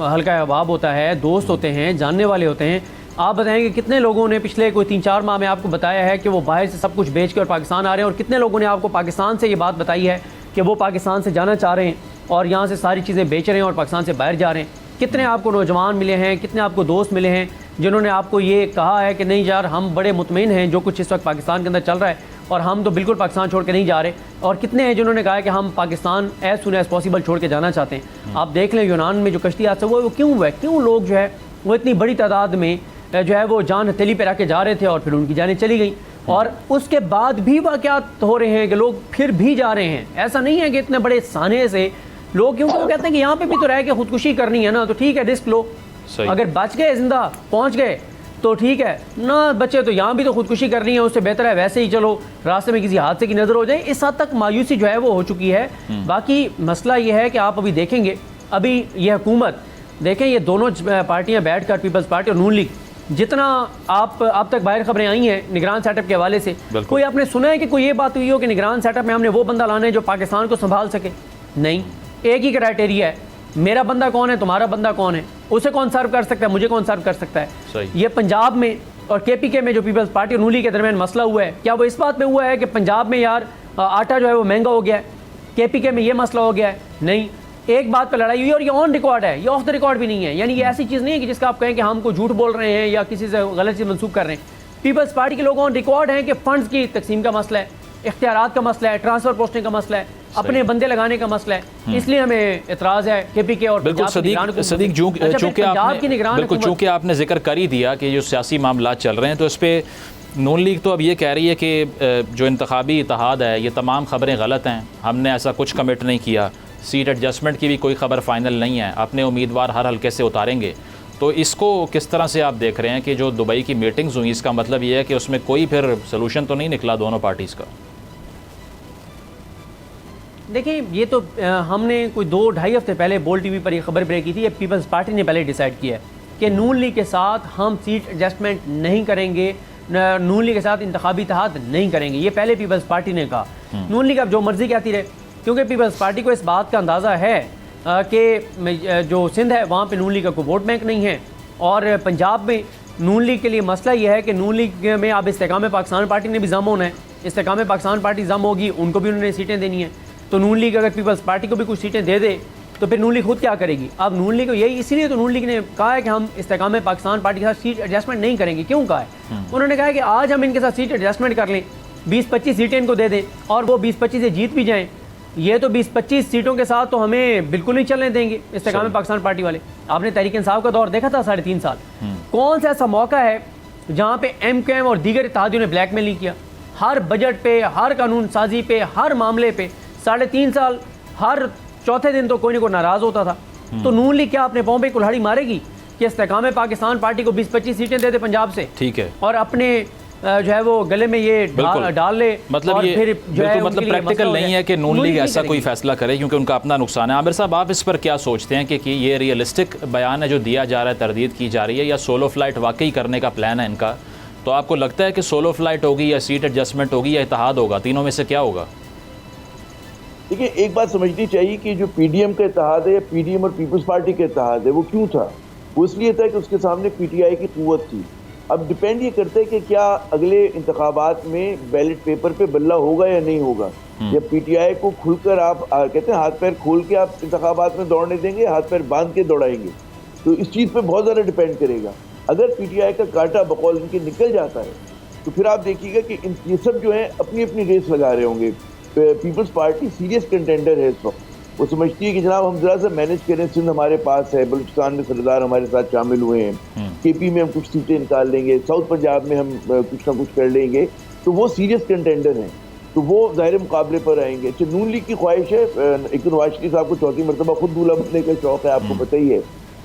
हल्का अहबाब होता है, दोस्त होते हैं, जानने वाले होते हैं। आप बताएं कि कितने लोगों ने पिछले कोई 3-4 माह में आपको बताया है कि वो बाहर से सब कुछ बेच के और पाकिस्तान आ रहे हैं, और कितने लोगों ने आपको पाकिस्तान से ये बात बताई है कि वो पाकिस्तान से जाना चाह रहे हैं और यहाँ से सारी चीज़ें बेच रहे हैं और पाकिस्तान से बाहर जा रहे हैं? कितने आपको नौजवान मिले हैं, कितने आपको दोस्त मिले हैं जिन्होंने आपको ये कहा है कि नहीं यार हम बड़े मुतमईन हैं जो कुछ इस वक्त पाकिस्तान के अंदर चल रहा है और हम तो बिल्कुल पाकिस्तान छोड़ के नहीं जा रहे? और कितने हैं जिन्होंने कहा है कि हम Pakistan as soon as possible छोड़ के जाना चाहते हैं? आप देख लें यूनान में जो कश्ती हादसा हुआ वो क्यों हुआ है? क्यों लोग जो है वो इतनी बड़ी तादाद में जो है वो जान हथेली पे रख के जा रहे थे और फिर उनकी जानें चली गई, और उसके बाद भी वाक़यात हो रहे हैं कि लोग फिर भी जा रहे हैं। ऐसा नहीं है कि इतने बड़े साने से लोग, क्योंकि वो कहते हैं कि यहाँ पे भी तो रह के खुदकुशी करनी है ना, तो ठीक है रिस्क लो। अगर बच गए, जिंदा पहुँच गए तो ठीक है ना, बच्चे तो यहाँ भी तो खुदकुशी करनी है, उससे बेहतर है वैसे ही चलो रास्ते में किसी हादसे की नज़र हो जाए। इस हद तक मायूसी जो है वो हो चुकी है। बाकी मसला ये है कि आप अभी देखेंगे, अभी ये हुकूमत देखें, ये दोनों पार्टियाँ बैठ कर, पीपल्स पार्टी और नून लीग, जितना आप अब तक बाहर खबरें आई हैं निगरान सेटअप के हवाले से, कोई आपने सुना है कि कोई ये बात हुई हो कि निगरान सेटअप में हमने वो बंदा लाना है जो पाकिस्तान को संभाल सके? नहीं, एक ही क्राइटेरिया है, मेरा बंदा कौन है, तुम्हारा बंदा कौन है, उसे कौन सर्व कर सकता है, मुझे कौन सर्व कर सकता है। ये पंजाब में और KPK में जो पीपल्स पार्टी और नून लीग के दरमियान मसला हुआ है, क्या वो इस बात में हुआ है कि पंजाब में यार आटा जो है वो महंगा हो गया है, KPK में ये मसला हो गया है? नहीं, एक बात पर लड़ाई हुई और ये ऑन रिकॉर्ड है, ये ऑफ द रिकॉर्ड भी नहीं है। यानी ये ऐसी चीज़ नहीं है कि जिसका आप कहें कि हमको झूठ बोल रहे हैं या किसी से गलत चीज़ मंसूब कर रहे हैं। पीपल्स पार्टी के लोग ऑन रिकॉर्ड हैं कि फंड्स की तकसीम का मसला है, इख्तियारात का मसला है, ट्रांसफर पोस्टिंग का मसला है, अपने बंदे लगाने का मसला है, इसलिए हमें एतराज़ है KPK और बिल्कुल सदीक चूँकि आपने जिक्र कर ही दिया कि जो सियासी मामला चल रहे हैं, तो इस पर नून लीग तो अब ये कह रही है कि जो इंतखाबी इत्तेहाद है ये तमाम खबरें गलत हैं, हमने ऐसा कुछ कमिट नहीं किया, सीट एडजस्टमेंट की भी कोई खबर फाइनल नहीं है, अपने उम्मीदवार हर हल्के से उतारेंगे। तो इसको किस तरह से आप देख रहे हैं कि जो दुबई की मीटिंग्स हुई, इसका मतलब ये है कि उसमें कोई फिर सलूशन तो नहीं निकला दोनों पार्टीज़ का? देखिए, ये तो हमने कोई 2-2.5 हफ्ते पहले बोल TV पर ये खबर ब्रेक की थी। ये पीपल्स पार्टी ने पहले डिसाइड किया है कि नून लीग के साथ हम सीट एडजस्टमेंट नहीं करेंगे, नून लीग के साथ इंतखाबी इत्तेहाद नहीं करेंगे, ये पहले पीपल्स पार्टी ने कहा। नून लीग अब जो मर्जी कहती रहे, क्योंकि पीपल्स पार्टी को इस बात का अंदाज़ा है कि जो सिंध है वहाँ पे नून लीग का कोई वोट बैंक नहीं है, और पंजाब में नून लीग के लिए मसला ये है कि नून लीग में अब इस्तेकाम पाकिस्तान पार्टी ने भी जम होना है, इस्तेकाम पाकिस्तान पार्टी जम होगी, उनको भी उन्होंने सीटें देनी है। तो नून लीग अगर पीपल्स पार्टी को भी कुछ सीटें दे दे तो फिर नून लीग खुद क्या करेगी? अब नून लीग को यही, इसीलिए तो नून लीग ने कहा है कि हम इस्तेकाम पाकिस्तान पार्टी के साथ सीट एडजस्टमेंट नहीं करेंगे। क्यों कहा है? उन्होंने कहा है कि आज हम इनके साथ सीट एडजस्टमेंट कर लें, 20-25 सीटें इनको दे दें और वो 20-25 से जीत भी जाएं, ये तो 20-25 सीटों के साथ तो हमें बिल्कुल नहीं चलने देंगे इस्तेकाम पाकिस्तान पार्टी वाले। आपने तहरीक इंसाफ का दौर देखा था 3.5 साल, कौन सा ऐसा मौका है जहाँ पे MKM और दीगर इत्तेहादियों ने ब्लैकमेल नहीं किया? हर बजट पे, हर कानून साजी पे, हर मामले पे 3.5 साल हर चौथे दिन तो कोई ना कोई नाराज होता था। तो नून लीग क्या अपने पाँव पे कुल्हाड़ी मारेगी कि इस्तेकाम पाकिस्तान पार्टी को 20-25 सीटें दे दे पंजाब से, ठीक है, और अपने जो है वो गले में ये डाल ले? मतलब और ये फिर जो है मतलब प्रैक्टिकल नहीं है कि नून लीग ऐसा कोई फैसला करे, क्योंकि उनका अपना नुकसान है। आमिर साहब, आप इस पर क्या सोचते हैं कि ये रियलिस्टिक बयान है जो दिया जा रहा है, तरदीद की जा रही है, या सोलो फ्लाइट वाकई करने का प्लान है इनका? तो आपको लगता है कि सोलो फ्लाइट होगी या सीट एडजस्टमेंट होगी या इत्तेहाद होगा, तीनों में से क्या होगा? देखिए, एक बात समझनी चाहिए कि जो PDM का इत्तेहाद है, PDM और पीपल्स पार्टी का इत्तेहाद है, वो क्यों था? वो इसलिए था कि उसके सामने PTI की कुव्वत थी। अब डिपेंड ये करता है कि क्या अगले इंतखाबात में बैलेट पेपर पे बल्ला होगा या नहीं होगा। या PTI को खुलकर आप कहते हैं हाथ पैर खोल के आप इंतखाबात में दौड़ने देंगे, हाथ पैर बांध के दौड़ाएंगे, तो इस चीज़ पे बहुत ज़्यादा डिपेंड करेगा। अगर PTI का कांटा बकौल इनके निकल जाता है तो फिर आप देखिएगा कि ये सब जो है अपनी अपनी रेस लगा रहे होंगे। पीपल्स पार्टी सीरियस कंटेंडर है इस वक्त। वो समझती है कि जनाब हम जरा सा मैनेज करें, सिंध हमारे पास है, बलूचिस्तान में सरदार हमारे साथ शामिल हुए हैं, KP में हम कुछ सीटें निकाल लेंगे, साउथ पंजाब में हम कुछ ना कुछ कर लेंगे, तो वो सीरियस कंटेंडर हैं, तो वो ज़ाहिर मुकाबले पर आएंगे। अच्छा, नून लीग की ख्वाहिश है, एक तो नवाज शरीफ साहब को चौथी मरतबा खुद दूल्हा बनने का शौक है, आपको पता ही है,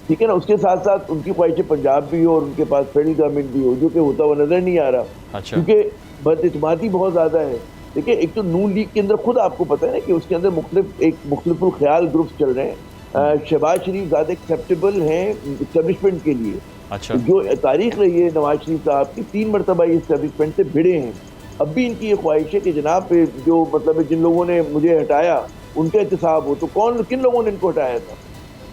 ठीक है ना। उसके साथ साथ उनकी ख्वाहिश है पंजाब भी हो और उनके पास फेडरल गवर्नमेंट भी हो, जो कि होता हुआ नजर नहीं आ रहा। अच्छा। क्योंकि बदइतमादी बहुत ज़्यादा है। देखिए, एक तो नून लीग के अंदर खुद आपको पता है ना कि उसके अंदर मुख्तलिफुल ख्याल ग्रुप्स चल रहे हैं। शहबाज शरीफ ज़्यादा एक्सेप्टेबल हैं इस्टेब्लिशमेंट के लिए। अच्छा। जो तारीख रही है नवाज शरीफ साहब की, 3 मरतबा ये इस्टेब्लिशमेंट से भिड़े हैं। अब भी इनकी ये ख्वाहिश है कि जनाब जो मतलब जिन लोगों ने मुझे हटाया उनका एहतसाब हो। तो किन लोगों ने इनको हटाया था?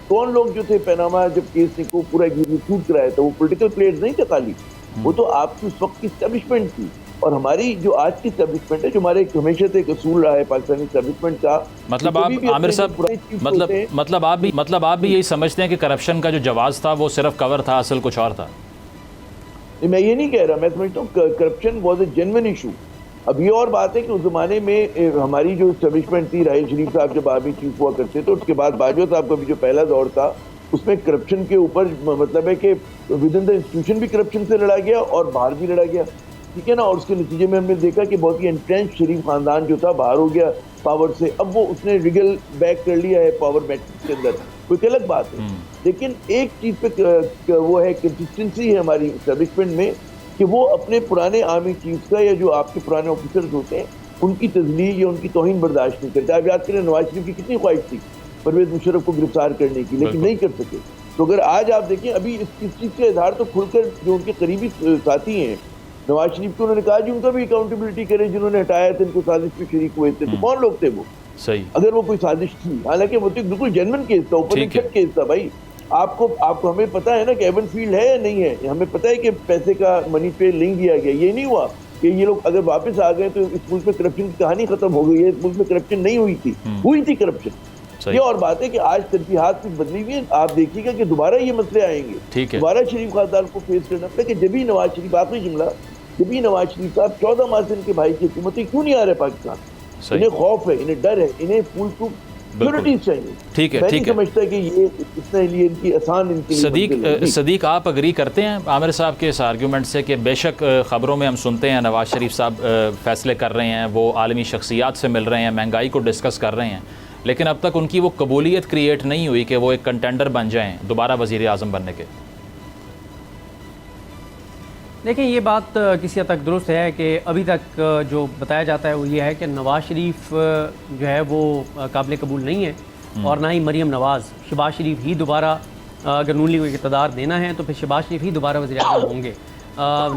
कौन लोग जो थे पैनामा जब केस को पूरा एग्जीक्यूट कराया था? वो पॉलिटिकल प्लेयर्स नहीं थे खाली, वो तो आपकी उस वक्त की इस्टेब्लिशमेंट थी। और हमारी जो आज की इस्टेब्लिशमेंट है, जो हमारे हमेशा से एक असूल रहा है पाकिस्तानी इस्टेब्लिशमेंट का, मतलब आप आमिर साहब मतलब आप भी यही समझते हैं कि करप्शन का जो जवाब था वो सिर्फ कवर था, असल कुछ और था? मैं ये नहीं कह रहा, मैं समझता हूँ corruption was a genuine issue. अब ये और बात है कि उस जमाने में हमारी जो इस्टेब्लिशमेंट थी, राहिल शरीफ साहब जब आर्मी चीफ हुआ करते थे, उसके बाद बाजवा साहब का भी जो पहला दौर था, उसमें करप्शन के ऊपर मतलब है कि विद इन द इंस्टीट्यूशन भी करप्शन से लड़ा गया और बाहर भी लड़ा गया, ठीक है ना। और उसके नतीजे में हमने देखा कि बहुत ही एंट्रेंच शरीफ खानदान जो था बाहर हो गया पावर से। अब वो उसने रिगल बैक कर लिया है पावर मैट्रिक्स के अंदर, कोई अलग बात है। लेकिन एक चीज़ पे वो है, कंसिस्टेंसी है हमारी इस्टेब्लिशमेंट में कि वो अपने पुराने आर्मी चीफ का या जो आपके पुराने ऑफिसर्स होते हैं उनकी तजलील या उनकी तौहीन बर्दाश्त नहीं करते। आप याद करें नवाज शरीफ की कितनी ख्वाहिश थी परवेज मुशर्रफ को गिरफ्तार करने की, लेकिन नहीं कर सके। तो अगर आज आप देखें, अभी इस चीज़ का इजहार तो खुलकर जो उनके करीबी साथी हैं नवाज शरीफ को, उन्होंने कहा जी उनका भी अकाउंटेबिलिटी करें, जिन्होंने हटाया था इनको साजिश में शरीक हुए थे। तो कौन लोग थे वो? सही, अगर वो कोई साजिश थी, हालांकि वो तो बिल्कुल जेन्युइन केस था, ओपन एंड शट केस था भाई। आपको हमें पता है ना कि एवन फील्ड है या नहीं है, हमें पता है कि पैसे का मनी पे लिंक दिया गया। ये नहीं हुआ कि ये लोग अगर वापस आ गए तो इस मुल्क में करप्शन की कहानी खत्म हो गई है। इस मुल्क में करप्शन नहीं हुई थी करप्शन। ये और बात है कि आज तरजीहात कुछ बदली हुई है। आप देखिएगा कि दोबारा ये मसले आएंगे, दोबारा शरीफ खानदान को फेस करना पड़ेगा। कि जब भी नवाज शरीफ, आखिरी जुमला, जब भी नवाज शरीफ साहब 14 माह से इनके भाई की हुकूमत क्यों नहीं आ रहे पाकिस्तान? इन्हें खौफ है, इन्हें डर है, इन्हें फुल प्रूफ सिक्योरिटीज चाहिए। ठीक है, ठीक है। समझता है कि ये इतने लिए इनकी आसान सदीक आप अग्री करते हैं आमिर साहब के इस आर्ग्यूमेंट से कि बेशक ख़बरों में हम सुनते हैं नवाज शरीफ साहब फैसले कर रहे हैं, वो आलमी शख्सियात से मिल रहे हैं, महंगाई को डिस्कस कर रहे हैं, लेकिन अब तक उनकी वो कबूलियत क्रिएट नहीं हुई कि वो एक कंटेंडर बन जाएं दोबारा वज़ीर आज़म बनने के? देखिए, ये बात किसी हद तक दुरुस्त है कि अभी तक जो बताया जाता है वो ये है कि नवाज़ शरीफ जो है वो काबिल कबूल नहीं है, और ना ही मरीम नवाज़। शहबाज शरीफ ही दोबारा, अगर नून लीग को इक़्तिदार देना है तो फिर शहबाज शरीफ ही दोबारा वज़ीर आज़म होंगे,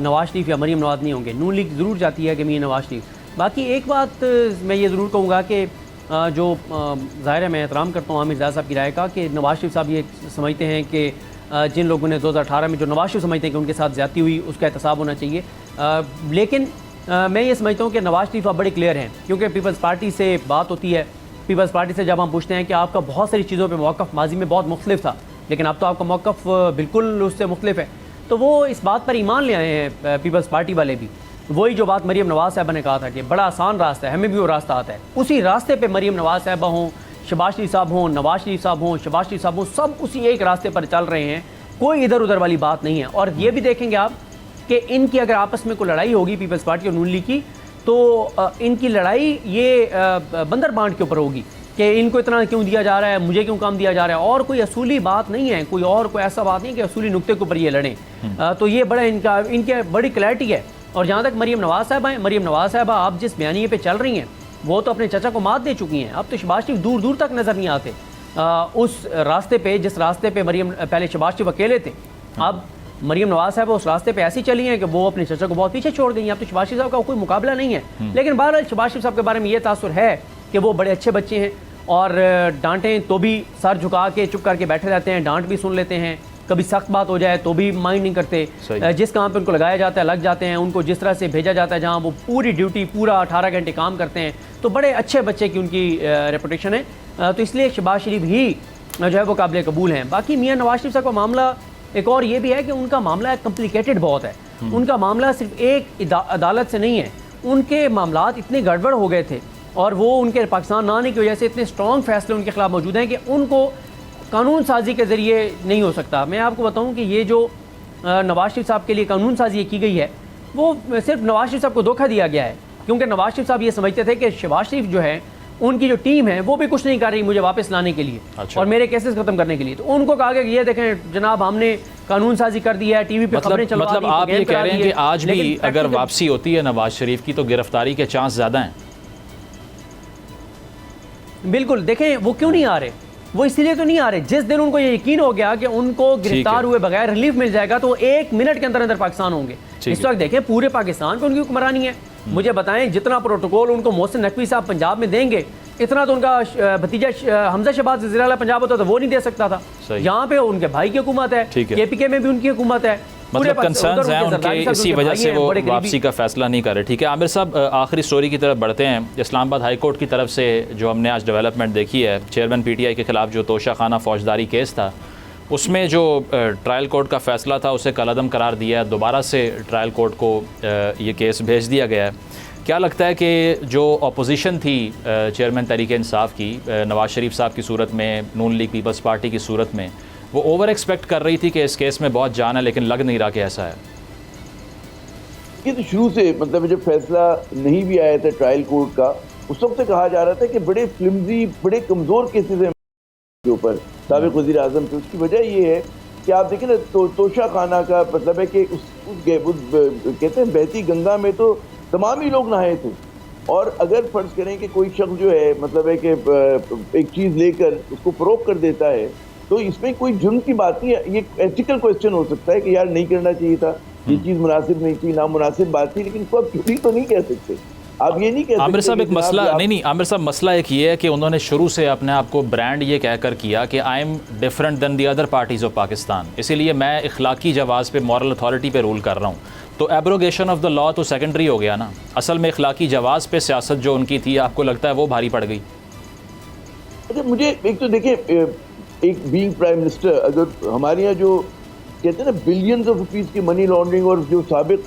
नवाज़ शरीफ या मरीम नवाज़ नहीं होंगे। नून लीग ज़रूर चाहती है कि मैं नवाज़ शरीफ। बाकी एक बात मैं ये ज़रूर कहूँगा कि जो ज़ाहिर है मैं एहतराम करता हूँ आमिर ज़ाहिद साहब की राय का, कि नवाज़ शरीफ साहब ये समझते हैं कि जिन लोगों ने 2018 में जो नवाज शरीफ समझते हैं कि उनके साथ ज़्यादती हुई, उसका एहतसाब होना चाहिए। लेकिन मैं ये समझता हूँ कि नवाज शरीफ अब बड़े क्लियर हैं, क्योंकि पीपल्स पार्टी से बात होती है पीपल्स पार्टी से जब हम पूछते हैं कि आपका बहुत सारी चीज़ों पे मौक़िफ़ माजी में बहुत मुख्तलिफ था, लेकिन अब तो आपका मौक़िफ़ बिल्कुल उससे मुख्तलिफ है, तो वो इस बात पर ईमान ले आए हैं पीपल्स पार्टी वाले भी। वही जो बात मरीम नवाज़ साहबा ने कहा था कि बड़ा आसान रास्ता है, हमें भी वो रास्ता आता है, उसी रास्ते पर मरीम नवाज़ साहबा हों, शहबाज शरीफ साहब हों, नवाज शरीफ साहब हों, शहबाज शरीफ साहब हों, सब उसी एक रास्ते पर चल रहे हैं, कोई इधर उधर वाली बात नहीं है। और ये भी देखेंगे आप कि इनकी अगर आपस में कोई लड़ाई होगी पीपल्स पार्टी और नून लीग की, तो इनकी लड़ाई ये बंदर बांट के ऊपर होगी कि इनको इतना क्यों दिया जा रहा है, मुझे क्यों कम दिया जा रहा है, और कोई असूली बात नहीं है, कोई ऐसा बात नहीं है कि असूली नुक्ते के ऊपर ये लड़ें। तो ये बड़ा इनके बड़ी क्लैरिटी है। और जहाँ तक मरीम नवाज़ साहबा हैं, मरीम नवाज़ साहबा आप जिस बयानिए पे चल रही हैं वो तो अपने चचा को मात दे चुकी हैं। अब तो शहबाज शरीफ दूर दूर तक नज़र नहीं आते उस रास्ते पे जिस रास्ते पे मरीम पहले शहबाज शरीफ अकेले थे। अब मरीम नवाज़ साहब उस रास्ते पे ऐसी चली हैं कि वो अपने चचा को बहुत पीछे छोड़ गई हैं। अब तो शहबाज शरीफ साहब का कोई मुकाबला नहीं है। लेकिन बहरहाल शहबाज शरीफ साहब के बारे में ये तासुर है कि वो बड़े अच्छे बच्चे हैं और डांटें तो भी सर झुका के चुप करके बैठे रहते हैं, डांट भी सुन लेते हैं, कभी सख्त बात हो जाए तो भी माइंड नहीं करते। जिस काम पे उनको लगाया जाता है लग जाते हैं, उनको जिस तरह से भेजा जाता है जहाँ वो पूरी ड्यूटी पूरा 18 घंटे काम करते हैं, तो बड़े अच्छे बच्चे की उनकी रेपुटेशन है। तो इसलिए शहबाज शरीफ ही जो है वो काबिल कबूल हैं। बाकी मियाँ नवाज शरीफ साहब का मामला एक और ये भी है कि उनका मामला कम्प्लिकेटेड बहुत है। उनका मामला सिर्फ एक अदालत से नहीं है, उनके मामलात इतने गड़बड़ हो गए थे और वो उनके पाकिस्तान ना आने की वजह से इतने स्ट्रॉन्ग फैसले उनके खिलाफ मौजूद हैं कि उनको कानून साजी के ज़रिए नहीं हो सकता। मैं आपको बताऊं कि ये जो नवाज शरीफ साहब के लिए कानून साजी की गई है वो सिर्फ नवाज शरीफ साहब को धोखा दिया गया है, क्योंकि नवाज शरीफ साहब ये समझते थे कि शहबाज शरीफ जो है उनकी जो टीम है वो भी कुछ नहीं कर रही मुझे वापस लाने के लिए और मेरे केसेस खत्म करने के लिए। तो उनको कहा कि ये देखें जनाब हमने कानून साजी कर दिया है, टीवी पे खबरें चलवा दी। मतलब आप ये कह रहे हैं कि आज भी अगर वापसी होती है नवाज शरीफ की तो गिरफ्तारी के चांस ज़्यादा हैं? बिल्कुल। देखें वो क्यों नहीं आ रहे, वो इसलिए तो नहीं आ रहे, जिस दिन उनको ये यकीन हो गया कि उनको गिरफ्तार हुए बगैर रिलीफ मिल जाएगा तो 1 मिनट के अंदर अंदर पाकिस्तान होंगे। इस वक्त देखें पूरे पाकिस्तान पे उनकी हुक्मरानी है। मुझे बताएं जितना प्रोटोकॉल उनको मोहसिन नकवी साहब पंजाब में देंगे इतना तो उनका भतीजा हमजा शहबाज वज़ीर आला पंजाब होता तो वो नहीं दे सकता था। यहाँ पे उनके भाई की हुकूमत है, KPK में भी उनकी हुकूमत है, मतलब कंसर्न्स हैं उनके, इसी वजह से वो वापसी का फैसला नहीं कर रहे। ठीक है आमिर साहब, आखिरी स्टोरी की तरफ बढ़ते हैं। इस्लामाबाद हाई कोर्ट की तरफ से जो हमने आज डेवलपमेंट देखी है, चेयरमैन PTI के खिलाफ जो तोशाखाना फौजदारी केस था उसमें जो ट्रायल कोर्ट का फ़ैसला था उसे कलअदम करार दिया है, दोबारा से ट्रायल कोर्ट को ये केस भेज दिया गया है। क्या लगता है कि जो अपोजिशन थी चेयरमैन तहरीक-ए-इंसाफ की नवाज शरीफ साहब की सूरत में, नून लीग पीपल्स पार्टी की सूरत में, वो ओवर एक्सपेक्ट कर रही थी कि इस केस में बहुत जान है, लेकिन लग नहीं रहा कि ऐसा है? ये तो शुरू से मतलब जब फैसला नहीं भी आया था ट्रायल कोर्ट का, उस वक्त से कहा जा रहा था कि बड़े फ्लिमजी बड़े कमज़ोर केसेस हैं के ऊपर साबिक़ वज़ीर आज़म से। उसकी वजह ये है कि आप देखें ना तोशा खाना का मतलब है कि उस कहते हैं बहती गंगा में तो तमाम ही लोग नहाए थे। और अगर फ़र्ज़ करें कि कोई शख्स जो है मतलब है कि एक चीज़ लेकर उसको फ़रोख्त कर देता है तो इसमें कोई जुर्म की बात नहीं है। ये एथिकल क्वेश्चन हो सकता है कि यार नहीं करना चाहिए था, ये चीज़ मुनासिब नहीं थी, नामुनासिब बात थी, लेकिन इसको आप चोरी तो नहीं कह सकते। आप ये नहीं कह सकते। आमिर साहब एक मसला नहीं आमिर साहब मसला एक ये है कि उन्होंने शुरू से अपने आप को ब्रांड ये कहकर किया कि I am different than the other parties of Pakistan, इसीलिए मैं इखलाकी जवाज़ पे मॉरल अथॉरिटी पे रूल कर रहा हूँ। तो एब्रोगेशन ऑफ द लॉ तो सेकेंडरी हो गया ना, असल में इखलाकी जवाज़ पे सियासत जो उनकी थी आपको लगता है वो भारी पड़ गई? अच्छा मुझे एक तो देखिए, एक बीइंग प्राइम मिनिस्टर, अगर हमारे यहाँ जो कहते हैं ना बिलियंस ऑफ रुपीज़ की मनी लॉन्ड्रिंग और जो साबिक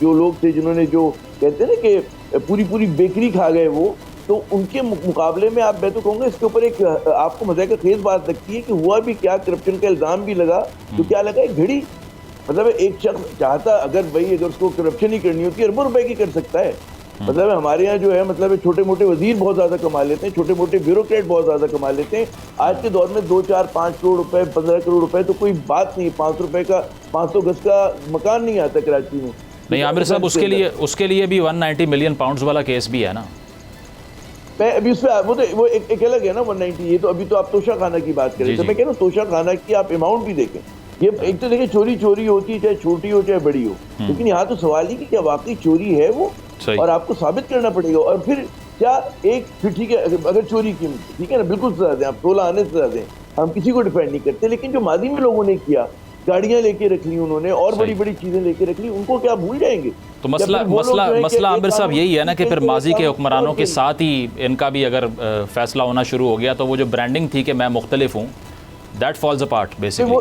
जो लोग थे जिन्होंने जो कहते हैं ना कि पूरी बेकरी खा गए वो, तो उनके मुकाबले में मैं तो कहूँगा इसके ऊपर एक आपको मज़ाक़ खेज़ बात लगती है कि हुआ भी क्या, करप्शन का इल्ज़ाम भी लगा तो क्या लगा, एक घड़ी मतलब एक शख्स चाहता अगर उसको करप्शन ही करनी होती है अरबों रुपए की कर सकता है। मतलब हमारे यहाँ जो है मतलब छोटे मोटे वजीर बहुत ज़्यादा कमा लेते हैं, छोटे मोटे ब्यूरोक्रेट बहुत ज़्यादा कमा लेते हैं। आज के दौर में 2, 4, 5 करोड़ रुपए, 15 करोड़ रुपए तो कोई बात नहीं। 500 रुपए का 500 गज का मकान नहीं आता कराची में। नहीं आमिर साहब, उसके लिए भी 190 मिलियन पाउंड्स वाला केस भी है ना। मैं अभी उस पर वो एक अलग है ना 190, ये तो अभी तो आप तोशा खाना की बात करें। तो मैं कह रहा हूँ तोशा खाना की आप अमाउंट भी देखें। ये एक तो देखिए चोरी होती है, चाहे छोटी हो चाहे बड़ी हो, लेकिन यहाँ तो सवाल ही कि क्या वाकई चोरी है वो, और आपको साबित करना पड़ेगा। और फिर क्या फिर ठीक है अगर चोरी की ठीक है ना, बिल्कुल सजा दें, आप 16 आने सजा दें, हम किसी को डिफेंड नहीं करते, लेकिन जो माजी में लोगों ने किया गाड़ियां लेके रख ली उन्होंने और बड़ी बड़ी चीजें लेके रख ली, उनको क्या भूल जाएंगे? तो मसला आमिर साहब यही है ना कि फिर माजी के हुक्मरानों के साथ ही इनका भी अगर फैसला होना शुरू हो गया तो वो जो ब्रांडिंग थी कि मैं मुख्तलिफ हूँ, दैट फॉल्स अपार्ट बेसिकली।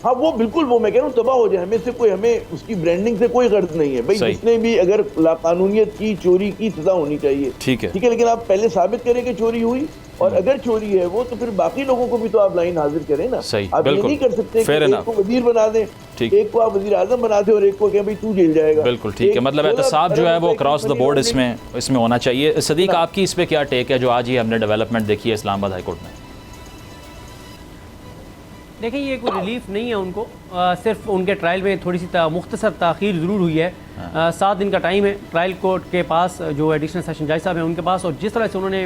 हाँ वो बिल्कुल, वो मैं कह रहा हूँ तबाह हो जाए। हमें उसकी ब्रांडिंग से कोई गर्ज नहीं है भाई। जिसने भी अगर लाकानूनियत की, चोरी की, सजा होनी चाहिए, ठीक है, लेकिन आप पहले साबित करें कि चोरी हुई, और अगर चोरी है वो तो फिर बाकी लोगों को भी तो आप लाइन हाजिर करें ना। आप ये नहीं कर सकते कि एक को वजीर बना दें, एक को आप वजीर आजम बना दें और एक को क्या भाई तू जेल जाएगा। बिल्कुल ठीक है, मतलब एहतसाब जो है वो अक्रॉस द बोर्ड इसमें होना चाहिए। सदीक, आपकी इस पे क्या टेक है जो आज ही हमने डेवलपमेंट देखी है इस्लामाबाद हाई कोर्ट में? देखिए, ये कोई रिलीफ नहीं है उनको, सिर्फ उनके ट्रायल में थोड़ी सी मुख्तसर ताख़ीर ज़रूर हुई है। 7 दिन का टाइम है ट्रायल कोर्ट के पास, जो एडिशनल सेशन जज साहब हैं उनके पास, और जिस तरह से उन्होंने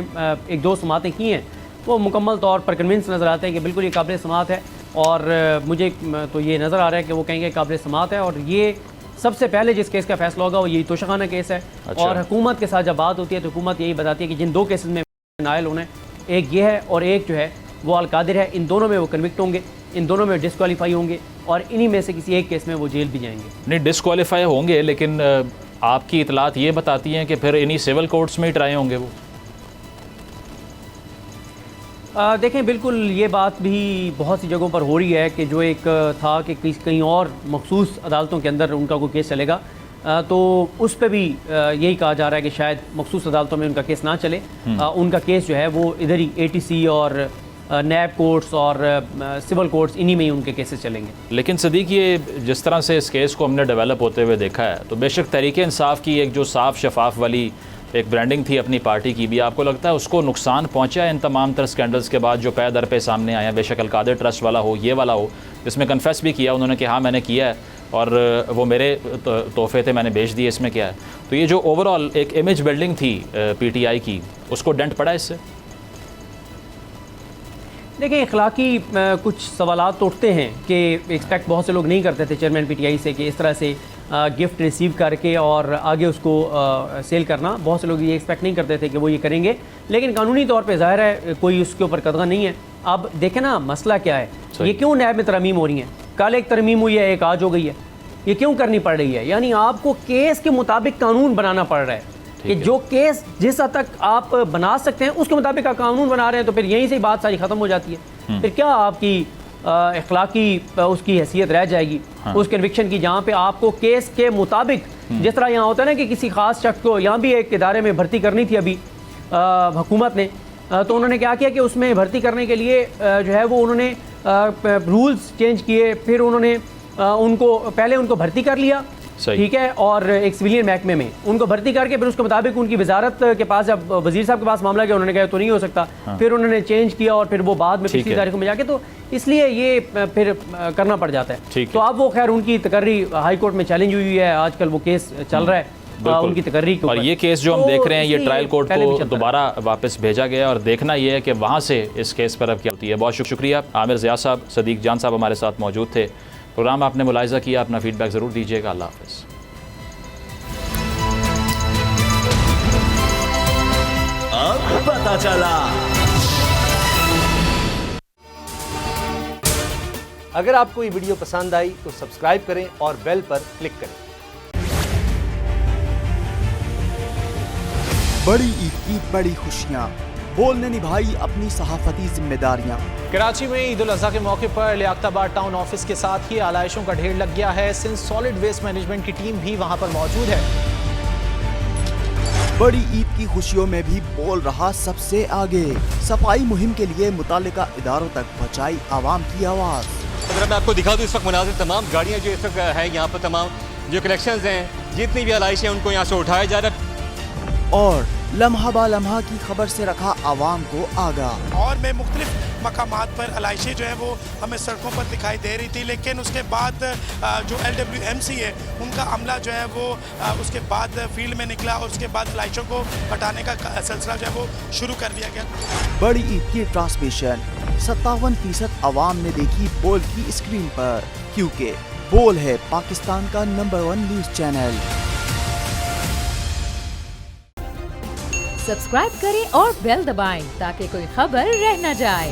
एक दो समातें की हैं वो मुकम्मल तौर पर कन्विंस नज़र आते हैं कि बिल्कुल ये काबिल समात है। और मुझे तो ये नज़र आ रहा है कि वो कहेंगे काबिल समात है। और ये सबसे पहले जिस केस का फैसला होगा वो यही तोशाखाना केस है। और हुकूमत के साथ जब बात होती है तो हुकूमत यही बताती है कि जिन 2 केसेस में नायल होना है, एक ये है और एक जो है वो अल-कादिर है, इन दोनों में वो कन्विक्ट होंगे, इन दोनों में डिस्क्वालीफाई होंगे और इन्हीं में से किसी एक केस में वो जेल भी जाएंगे। नहीं, डिस्क्वालीफाई होंगे, लेकिन आपकी इतलात ये बताती हैं कि फिर इन्हीं सिविल कोर्ट्स में ही ट्राई होंगे वो। देखें, बिल्कुल ये बात भी बहुत सी जगहों पर हो रही है कि जो एक था कि कहीं और मखसूस अदालतों के अंदर उनका कोई केस चलेगा, तो उस पर भी यही कहा जा रहा है कि शायद मखसूस अदालतों में उनका केस ना चले, उनका केस जो है वो इधर ही ATC और नैब कोर्ट्स और सिविल कोर्ट्स, इन्हीं में ही उनके केसेस चलेंगे। लेकिन सदीक, ये जिस तरह से इस केस को हमने डेवलप होते हुए देखा है, तो बेशक तहरीक इंसाफ की एक जो साफ शफाफ वाली एक ब्रांडिंग थी अपनी पार्टी की भी, आपको लगता है उसको नुकसान पहुंचा है इन तमाम तर स्कैंडल्स के बाद जो पै दर पे सामने आया? बेशक अल-कादिर ट्रस्ट वाला हो, ये वाला हो, जिसमें कन्फेस भी किया उन्होंने कि हाँ मैंने किया है और वो मेरे तोहफे थे, मैंने बेच दिए, इसमें क्या है? तो ये जो ओवरऑल एक इमेज बिल्डिंग थी PTI की, उसको डेंट पड़ा इससे? देखिए, इखलाकी कुछ सवालात तो उठते हैं कि एक्सपेक्ट बहुत से लोग नहीं करते थे चेयरमैन PTI से कि इस तरह से गिफ्ट रिसीव करके और आगे उसको सेल करना, बहुत से लोग ये एक्सपेक्ट नहीं करते थे कि वो ये करेंगे। लेकिन कानूनी तौर पे ज़ाहिर है कोई उसके ऊपर कदगा नहीं है। अब देखें ना मसला क्या है, ये क्यों नैब में तरमीम हो रही है? कल एक तरमीम हुई है, एक आज हो गई है, ये क्यों करनी पड़ रही है? यानी आपको केस के मुताबिक कानून बनाना पड़ रहा है कि जो केस जिस हद तक आप बना सकते हैं उसके मुताबिक आप कानून बना रहे हैं, तो फिर यहीं से बात सारी ख़त्म हो जाती है। फिर क्या आपकी इखलाकी उसकी हैसियत रह जाएगी उस कन्विक्शन की, जहाँ पे आपको केस के मुताबिक, जिस तरह यहाँ होता है ना कि किसी खास शख्स को यहाँ भी एक इदारे में भर्ती करनी थी अभी हुकूमत ने, तो उन्होंने क्या किया कि उसमें भर्ती करने के लिए जो है वो उन्होंने रूल्स चेंज किए, फिर उन्होंने उनको भर्ती कर लिया, ठीक है, और एक सिविलियन महकमे में उनको भर्ती करके फिर उसके मुताबिक उनकी वजारत के पास जब वजीर साहब के पास मामला गया, उन्होंने कहा तो नहीं हो सकता, फिर उन्होंने चेंज किया और फिर वो बाद में पिछली तारीख में जाके, तो इसलिए ये फिर करना पड़ जाता है। तो अब वो खैर उनकी तकर्री हाई कोर्ट में चैलेंज हुई है, आजकल वो केस चल रहा है उनकी तकर्री के ऊपर। और ये केस जो हम देख रहे हैं ये ट्रायल कोर्ट को दोबारा वापस भेजा गया और देखना ये है कि वहाँ से इस केस पर अब क्या होती है। बहुत शुक्रिया आमिर ज़िया साहब, सदीक जान साहब हमारे साथ मौजूद थे। प्रोग्राम आपने मुलाहिज़ा किया, अपना फीडबैक ज़रूर दीजिएगा। अल्लाह हाफ़िज़। अब पता चला। अगर आपको ये वीडियो पसंद आई तो सब्सक्राइब करें और बेल पर क्लिक करें। बड़ी ईद की बड़ी खुशियां, बोल ने निभाई अपनी सहाफती जिम्मेदारियां। कराची में ईद उल अज़हा के मौके पर लियाकताबाद टाउन ऑफिस के साथ ही आलाइशों का ढेर लग गया है। सिंध सॉलिड वेस्ट मैनेजमेंट की टीम भी वहां पर मौजूद है। बड़ी ईद की खुशियों में भी बोल रहा सबसे आगे, सफाई मुहिम के लिए मुतालिका इदारों तक पहुंचाई आवाम की आवाज। अगर मैं आपको दिखा दूं इस वक्त मनाजिर, तमाम गाड़ियां जो इस वक्त है यहाँ पर, तमाम जो कलेक्शंस हैं, जितनी भी आलाइशें उनको यहाँ से उठाया जा रहा है और लम्हा बा लम्हा की खबर से रखा आवाम को आगाह। और में मुख्तलिफ मकामात पर आलाइशें जो है वो हमें सड़कों पर दिखाई दे रही थी, लेकिन उसके बाद जो LWMC है उनका अमला जो है वो उसके बाद फील्ड में निकला और उसके बाद आलाइशों को हटाने का सिलसिला जो है वो शुरू कर दिया गया। बड़ी ईद की ट्रांसमिशन 57% आवाम ने देखी बोल की स्क्रीन पर, क्योंकि बोल है पाकिस्तान का नंबर 1 न्यूज चैनल। सब्सक्राइब करें और बेल दबाएं ताकि कोई खबर रह न जाए।